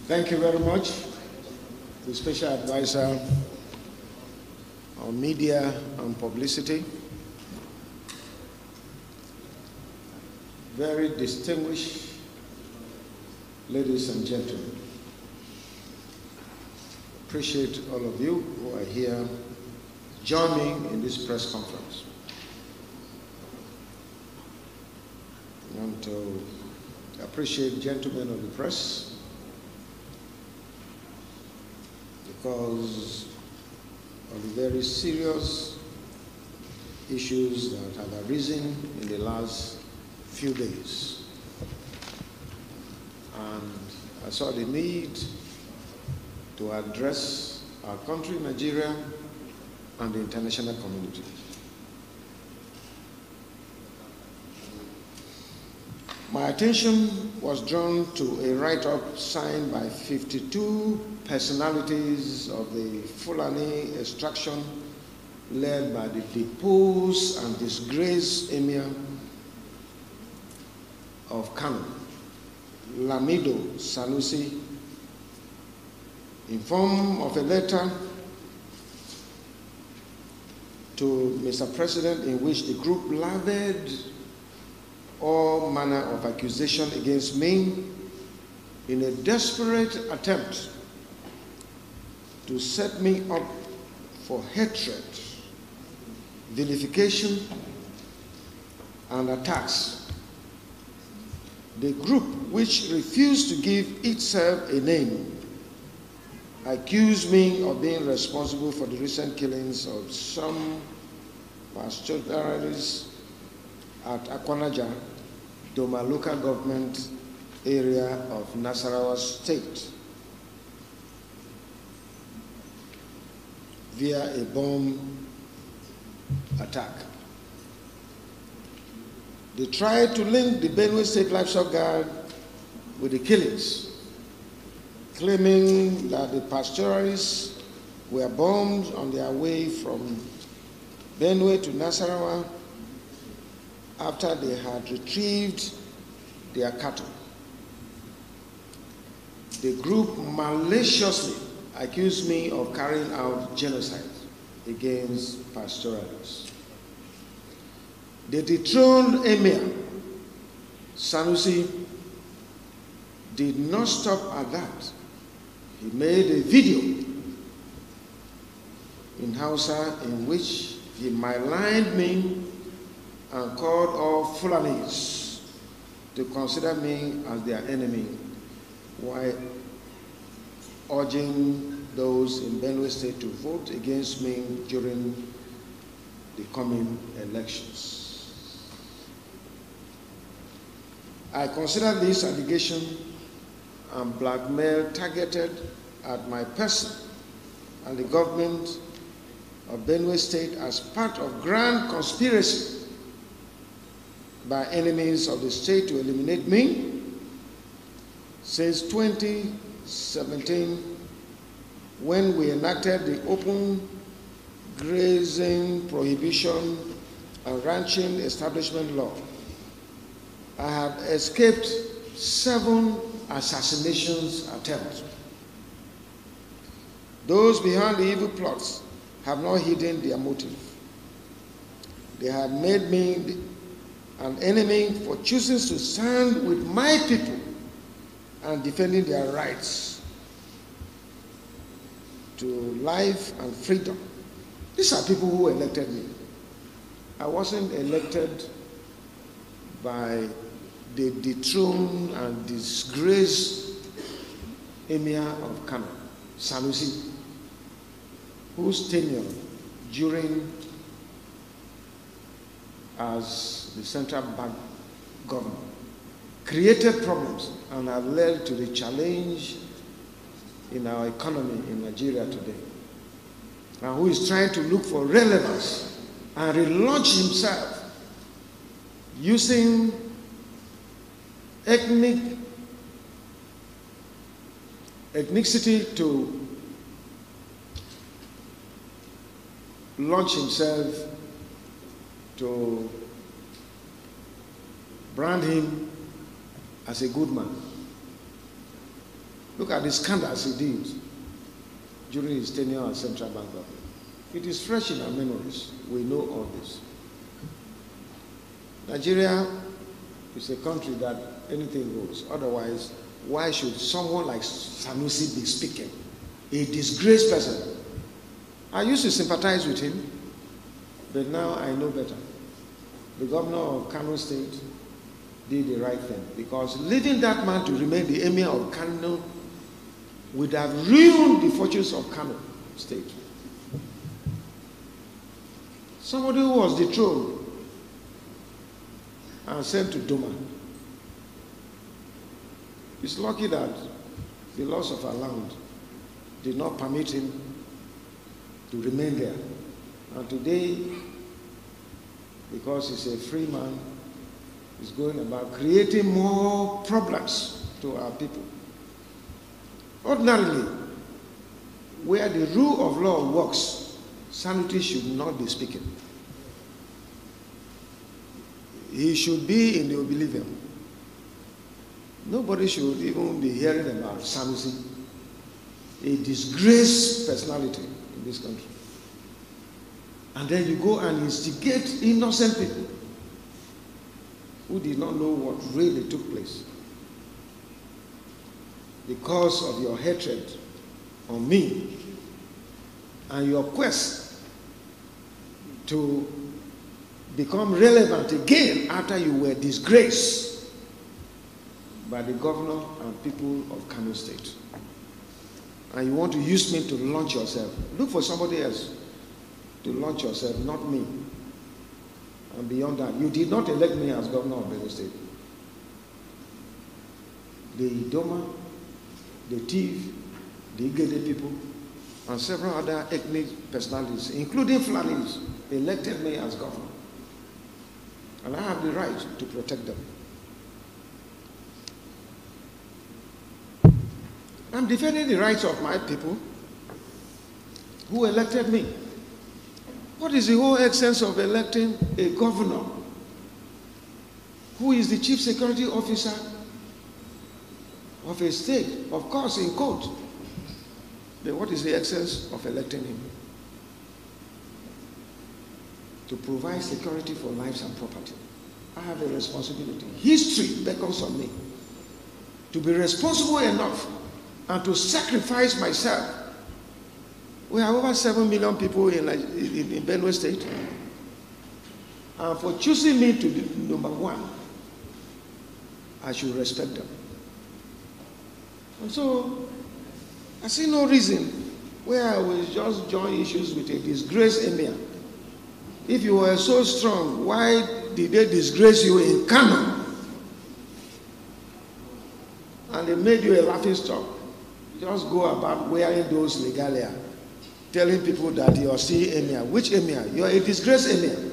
Thank you very much, the Special Advisor on Media and Publicity. Very distinguished ladies and gentlemen, appreciate all of you who are here joining in this press conference. I want to appreciate gentlemen of the press because of the very serious issues that have arisen in the last few days. And I saw the need to address our country, Nigeria, and the international community. My attention was drawn to a write-up signed by 52 personalities of the Fulani extraction led by the deposed and disgraced Emir of Kanu, Emir Sanusi, in form of a letter to Mr. President in which the group lathered all manner of accusation against me in a desperate attempt to set me up for hatred, vilification, and attacks. The group, which refused to give itself a name, accused me of being responsible for the recent killings of some pastoralists at Akwanaja, Doma local government area of Nasarawa State, via a bomb attack. They tried to link the Benue State Livestock Guard with the killings, claiming that the pastoralists were bombed on their way from Benue to Nasarawa after they had retrieved their cattle. The group maliciously accused me of carrying out genocide against pastoralists. The dethroned Emir Sanusi did not stop at that. He made a video in Hausa in which he maligned me and called all Fulanis to consider me as their enemy, while urging those in Benue State to vote against me during the coming elections. I consider this allegation and blackmail targeted at my person and the government of Benue State as part of grand conspiracy by enemies of the state to eliminate me. Since 2017, when we enacted the open grazing prohibition and ranching establishment law, I have escaped 7 assassinations attempts. Those behind the evil plots have not hidden their motive. They have made me an enemy for choosing to stand with my people and defending their rights to life and freedom. These are people who elected me. I wasn't elected by the dethroned and disgraced Emir of Kanu, Sanusi, whose tenure during as the central bank governor created problems and have led to the challenge in our economy in Nigeria today, and who is trying to look for relevance and relaunch himself using ethnicity to launch himself, to brand him as a good man. Look at the scandals he did during his tenure as central bank governor. It is fresh in our memories. We know all this. Nigeria is a country that anything goes. Otherwise, why should someone like Sanusi be speaking? A disgraced person. I used to sympathize with him, but now I know better. The governor of Kanu State did the right thing, because leaving that man to remain the Emir of Kanu would have ruined the fortunes of Kanu State. Somebody who was dethroned and sent to Doma. It's lucky that the loss of our land did not permit him to remain there. And today, because he's a free man, he's going about creating more problems to our people. Ordinarily, where the rule of law works, sanity should not be speaking. He should be in the oblivion. Nobody should even be hearing about Sanusi, a disgraced personality in this country. And then you go and instigate innocent people who did not know what really took place because of your hatred on me and your quest to become relevant again after you were disgraced by the governor and people of Kano State. And you want to use me to launch yourself. Look for somebody else to launch yourself, not me. And beyond that, you did not elect me as governor of Benue State. The Idoma, the Tiv, the Igede people, and several other ethnic personalities, including Fulanis, elected me as governor. And I have the right to protect them. I'm defending the rights of my people who elected me. What is the whole essence of electing a governor who is the chief security officer of a state? Of course, in court. Then what is the essence of electing him? To provide security for lives and property. I have a responsibility. History beckons on me to be responsible enough and to sacrifice myself. We have over 7 million people in Benue State. And for choosing me to be number one, I should respect them. And so, I see no reason where I will just join issues with a disgraced emir. If you were so strong, why did they disgrace you in Kano? And they made you a laughing stock. Just go about wearing those regalia, telling people that you are still emir. Which emir? You are a disgraced emir.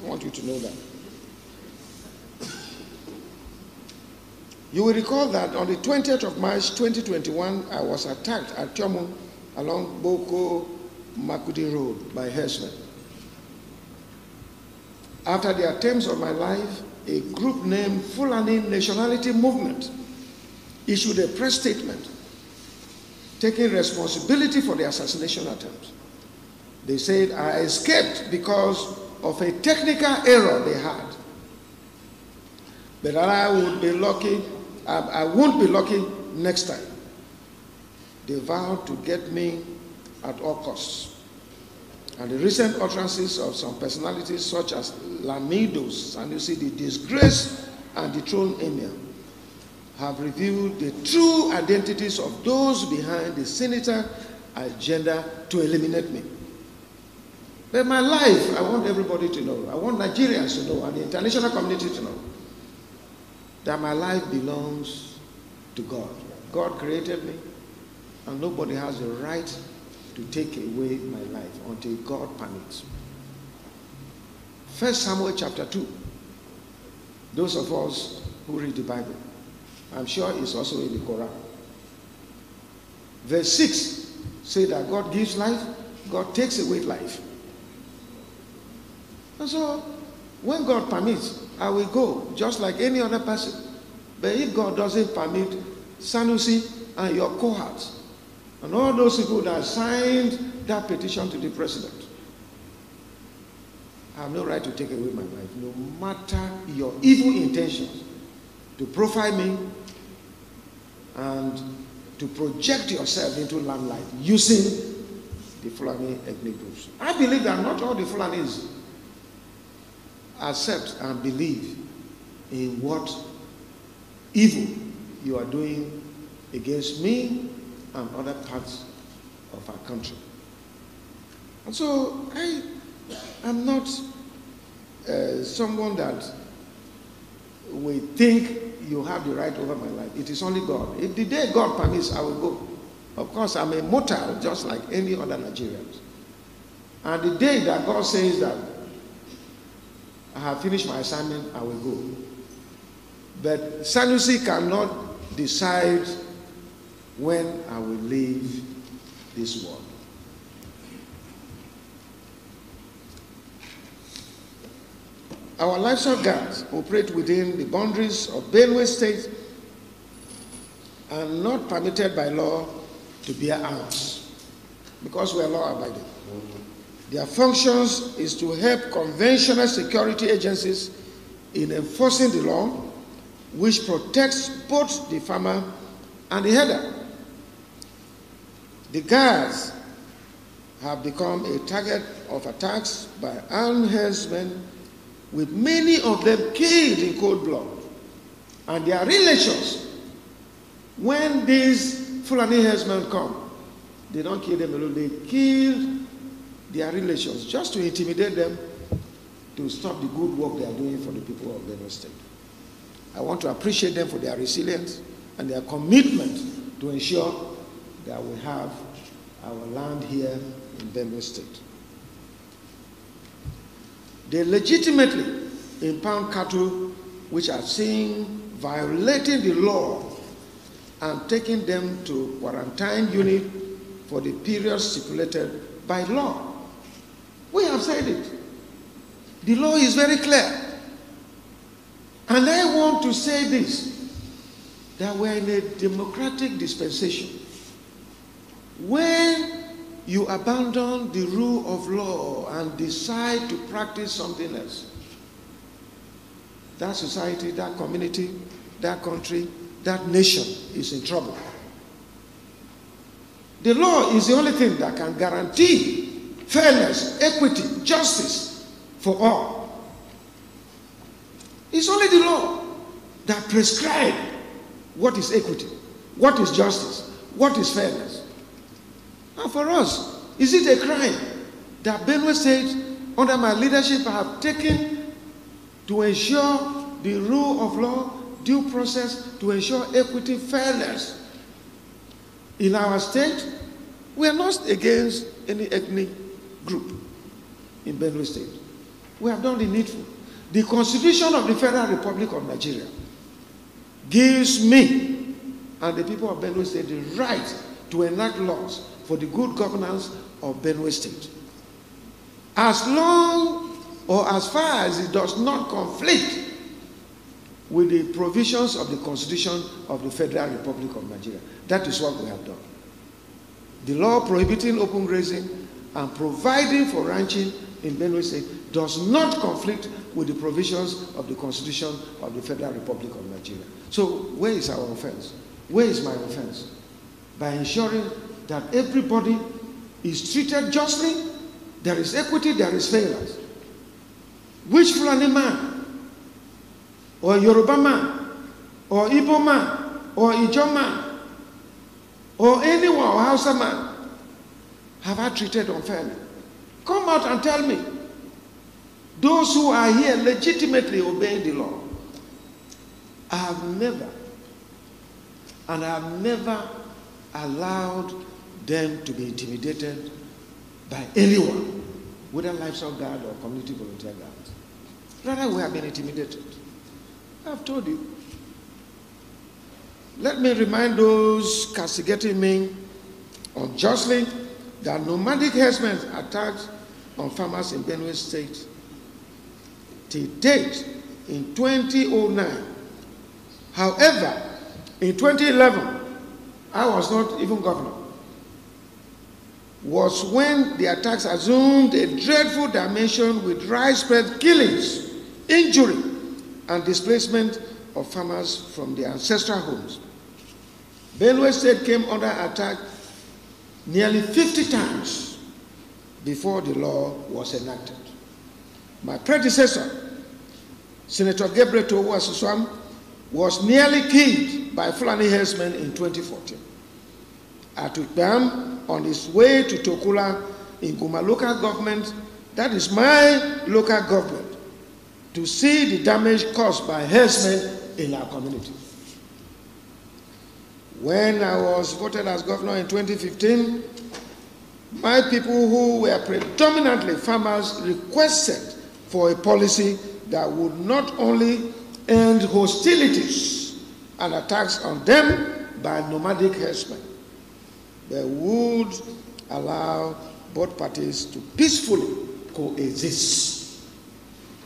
I want you to know that. You will recall that on the 20th of March 2021, I was attacked at Tiomu along Boko Makudi Road by herdsmen. After the attempts on my life, a group named Fulani Nationality Movement issued a press statement taking responsibility for the assassination attempt. They said I escaped because of a technical error they had. But I won't be lucky next time. They vowed to get me at all costs. And the recent utterances of some personalities such as Lamido Sanusi, the disgraced and dethroned emir, have revealed the true identities of those behind the sinister agenda to eliminate me. But my life, I want everybody to know, I want Nigerians to know, and the international community to know, that my life belongs to God. God created me, and nobody has the right to take away my life until God permits. 1 Samuel chapter 2. Those of us who read the Bible, I'm sure it's also in the Quran. Verse 6 says that God gives life, God takes away life. And so, when God permits, I will go, just like any other person. But if God doesn't permit, Sanusi and your cohorts, and all those people that signed that petition to the president. I have no right to take away my life, no matter your evil intentions to profile me and to project yourself into limelight using the Fulani ethnic groups. I believe that not all the Fulanis accept and believe in what evil you are doing against me and other parts of our country. And so I am not someone that will think you have the right over my life. It is only God. If the day God permits, I will go. Of course, I'm a mortal just like any other Nigerians. And the day that God says that I have finished my assignment, I will go. But Sanusi cannot decide when I will leave this world. Our livestock guards operate within the boundaries of Benue State and not permitted by law to bear arms because we are law-abiding. Their functions is to help conventional security agencies in enforcing the law, which protects both the farmer and the herder. The guards have become a target of attacks by armed herdsmen, with many of them killed in cold blood. And their relations, when these Fulani herdsmen come, they don't kill them alone, they kill their relations just to intimidate them to stop the good work they are doing for the people of Benue State. I want to appreciate them for their resilience and their commitment to ensure that we have our land here in Benue State. They legitimately impound cattle which are seen violating the law and taking them to quarantine unit for the period stipulated by law. We have said it. The law is very clear. And I want to say this, that we're in a democratic dispensation. When you abandon the rule of law and decide to practice something else, that society, that community, that country, that nation is in trouble. The law is the only thing that can guarantee fairness, equity, justice for all. It's only the law that prescribes what is equity, what is justice, what is fairness. And for us, is it a crime that Benue State, under my leadership, have taken to ensure the rule of law, due process, to ensure equity, fairness in our state? We are not against any ethnic group in Benue State. We have done the needful. The Constitution of the Federal Republic of Nigeria gives me and the people of Benue State the right to enact laws for the good governance of Benue State, as long or as far as it does not conflict with the provisions of the Constitution of the Federal Republic of Nigeria. That is what we have done. The law prohibiting open grazing and providing for ranching in Benue State does not conflict with the provisions of the Constitution of the Federal Republic of Nigeria. So where is our offense? Where is my offense? By ensuring that everybody is treated justly, there is equity, there is fairness. Which Fulani man, or Yoruba man, or Igbo man, or Ijaw man, or anyone, or Hausa man, have I treated unfairly? Come out and tell me. Those who are here legitimately obeying the law, I have never, and I have never allowed them to be intimidated by anyone, whether livestock guard or community volunteer guards. Rather, we have been intimidated. I have told you. Let me remind those castigating me unjustly that nomadic herdsmen attacked on farmers in Benue State till date in 2009. However, in 2011, I was not even governor, was when the attacks assumed a dreadful dimension with widespread killings, injury, and displacement of farmers from their ancestral homes. Benue State came under attack nearly 50 times before the law was enacted. My predecessor, Senator Gabriel Towu was nearly killed by Fulani herdsmen in 2014. At Ukbam, on his way to Tokula in Guma local government, that is my local government, to see the damage caused by herdsmen in our community. When I was voted as governor in 2015, my people who were predominantly farmers requested for a policy that would not only end hostilities and attacks on them by nomadic herdsmen, but would allow both parties to peacefully coexist.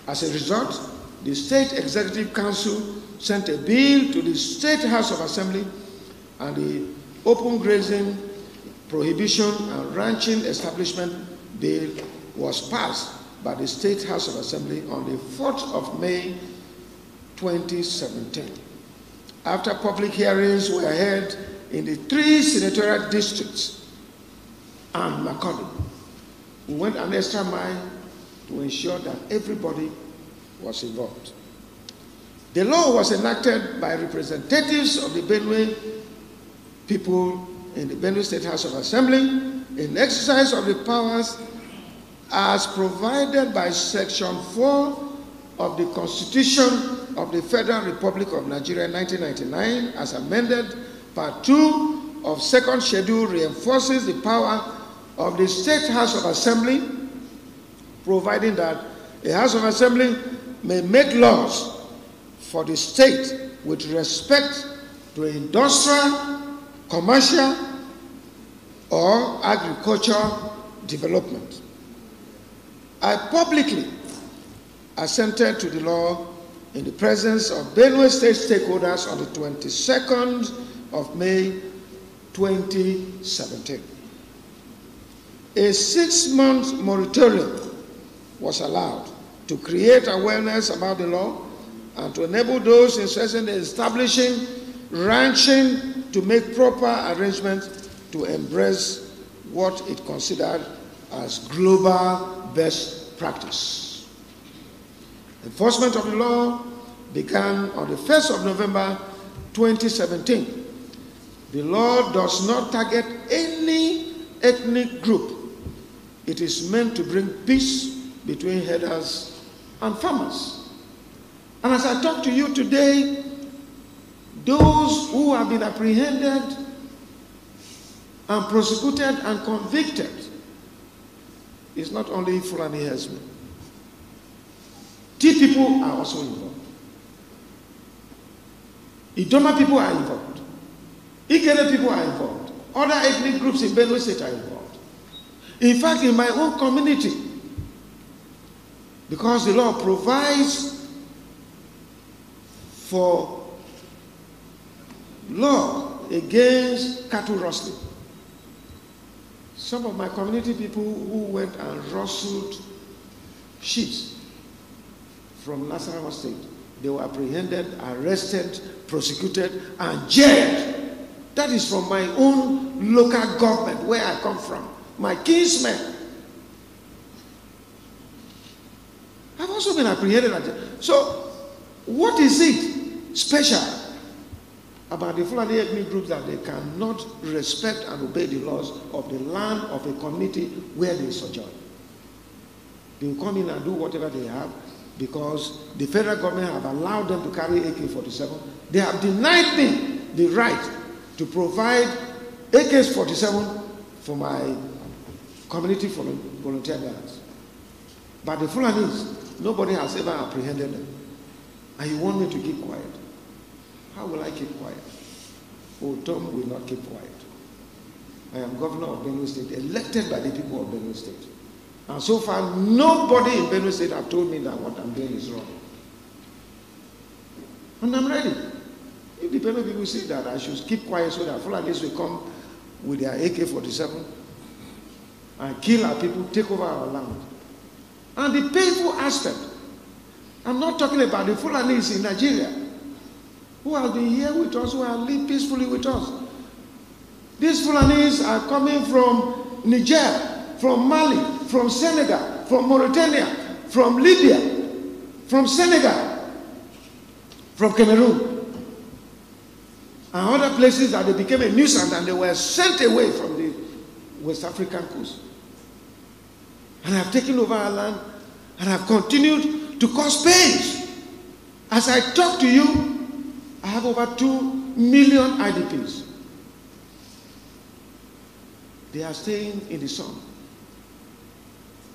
As a result, the State Executive Council sent a bill to the State House of Assembly, and the Open Grazing Prohibition and Ranching Establishment Bill was passed by the State House of Assembly on the 4th of May 2017. After public hearings were held in the 3 senatorial districts and Macaulay, we went an extra mile to ensure that everybody was involved. The law was enacted by representatives of the Benue people in the Benue State House of Assembly in exercise of the powers as provided by Section 4 of the Constitution of the Federal Republic of Nigeria 1999, as amended. Part 2 of Second Schedule reinforces the power of the State House of Assembly, providing that a House of Assembly may make laws for the state with respect to industrial, commercial, or agricultural development. I publicly assented to the law in the presence of Benue State stakeholders on the 22nd of May 2017. A 6-month moratorium was allowed to create awareness about the law and to enable those interested in establishing ranching to make proper arrangements to embrace what it considered as global best practice. Enforcement of the law began on the 1st of November 2017. The law does not target any ethnic group. It is meant to bring peace between herders and farmers. And as I talk to you today, those who have been apprehended and prosecuted and convicted is not only Fulani herdsmen. Tea people are also involved. Idoma people are involved. Igele people are involved. Other ethnic groups in Benue State are involved. In fact, in my own community, because the law provides for law against cattle rustling, some of my community people who went and rustled sheep from Nasarawa State, they were apprehended, arrested, prosecuted, and jailed. That is from my own local government, where I come from, my kinsmen. I've also been apprehended and jailed. So, what is it special about the Fulani ethnic groups that they cannot respect and obey the laws of the land of a community where they sojourn? They will come in and do whatever they have because the federal government have allowed them to carry AK-47. They have denied me the right to provide AK-47 for my community volunteer guards. But the Fulanis, nobody has ever apprehended them. And you want me to keep quiet? How will I keep quiet? Ortom will not keep quiet. I am governor of Benue State, elected by the people of Benue State. And so far, nobody in Benue State have told me that what I'm doing is wrong. And I'm ready. If the Benue people say that I should keep quiet so that Fulanis will come with their AK-47 and kill our people, take over our land. And the painful aspect, I'm not talking about the Fulanis in Nigeria, who have been here with us, who have lived peacefully with us. These Fulanis are coming from Niger, from Mali, from Senegal, from Mauritania, from Libya, from Senegal, from Cameroon, and other places that they became a nuisance and they were sent away from the West African coast. And have taken over our land and have continued to cause pains. As I talk to you, I have over 2 million IDPs. They are staying in the sun,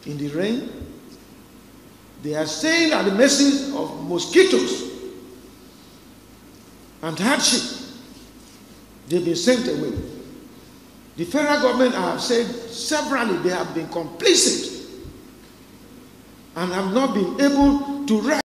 in the rain. They are staying at the mercy of mosquitoes and hardship. They've been sent away. The federal government, I have said severally, they have been complicit and have not been able to